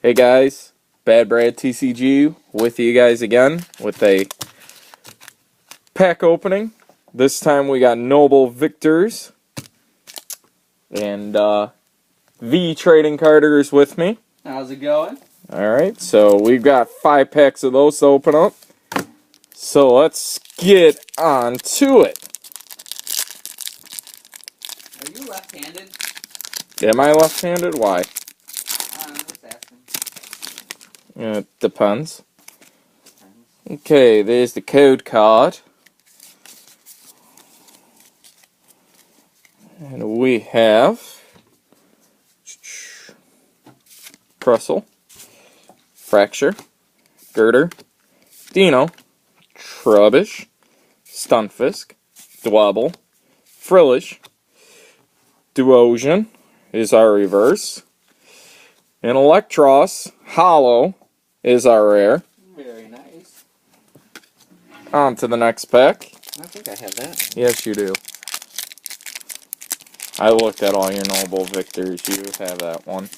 Hey guys, Bad Brad TCG with you guys again with a pack opening. This time we got Noble Victories and V Trading Carters with me. How's it going? Alright, so we've got 5 packs of those to open up. So let's get on to it. Are you left-handed? Am I left-handed? Why? I'm just asking. It depends. Okay, there's the code card. And we have Prustle, Fracture, Girder, Dino, Trubbish, Stunfisk, Dwebble, Frillish, Duosion is our reverse, and Electros, Hollow is our rare. Very nice. On to the next pack. I think I have that. Yes, you do. I looked at all your Noble Victories. You have that one.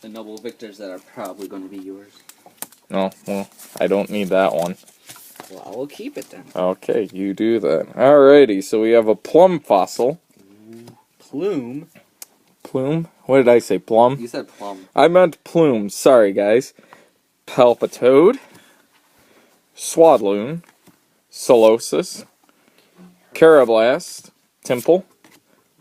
The Noble Victors that are probably going to be yours. No, well, I don't need that one. Well, I will keep it then. Okay, you do that. Alrighty, so we have a Plum Fossil. Plume? Plume? What did I say, Plum? You said plum. I meant Plume. Sorry, guys. Palpitoad. Swadloon. Solosis. Carablast. Temple.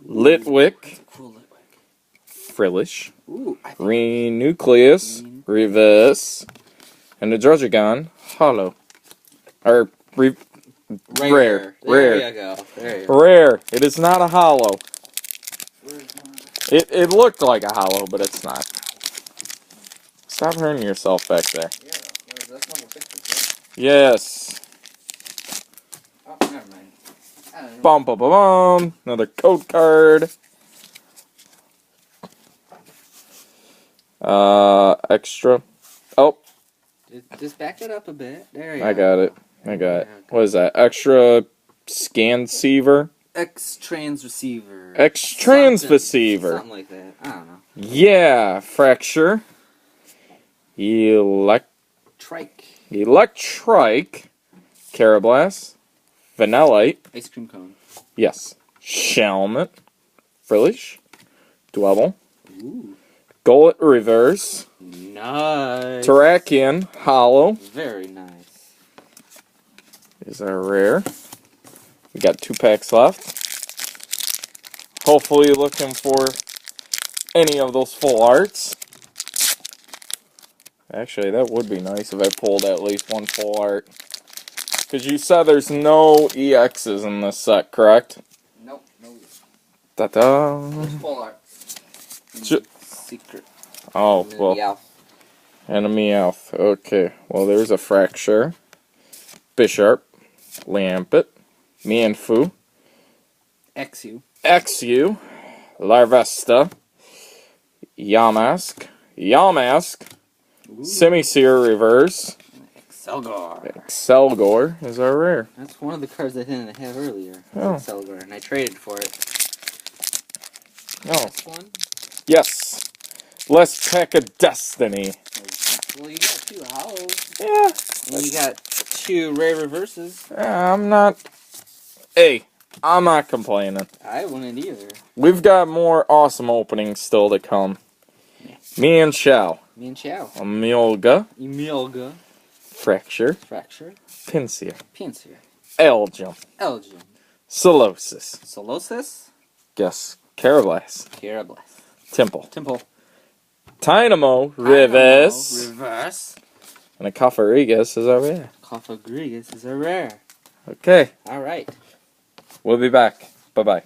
Litwick. Cool Litwick. Frillish. Ooh, I think Renucleus. Reverse. And the Drudgegon. Hollow. Or, rare. There Rare. you go. There you go. Rare. It is not a hollow. It looked like a hollow, but it's not. Stop hurting yourself back there. Yeah, that's Noble Victors, right? Yes. Oh, never mind. I don't know. Bum bum bum bum. Another code card. Extra. Oh, Just back it up a bit. There you go. I got it. I got it. What is that? Extra scan receiver? X-Trans Receiver. X-Trans Receiver. Something like that. I don't know. Yeah. Fracture. Electrike. Carablast. Vanillite. Ice Cream Cone. Yes. Shelmet. Frillish. Dwebble. Ooh. Gullet Reverse. Nice. Terrakion Hollow Very nice. is our rare. We got 2 packs left. Hopefully looking for any of those full arts. Actually, that would be nice if I pulled at least one full art. Because you said there's no EXs in this set, correct? Nope. No. Ta-da. There's full art. Secret. Oh, well. Yeah. And a Meowth. Okay. Well, there's a Fracture. Bisharp. Lampet. Mienfoo. XU. Larvesta. Yamask. Semi-Seer Reverse. Excelgor is our rare. That's one of the cards I didn't have earlier. Oh. Excelgor, and I traded for it. Oh. This one? Yes. Let's pack of destiny. Well, you got 2 hollows. Yeah. And you got 2 rare reverses. I'm not... Hey, I'm not complaining. I wouldn't either. We've got more awesome openings still to come. Me and Chow. Emilga. Fracture. Pinsir. Elgium. Solosis. Yes. Carablast. Temple. Tynamo. Reverse. And a Cofagrigus is our rare. Okay. Alright. We'll be back. Bye-bye.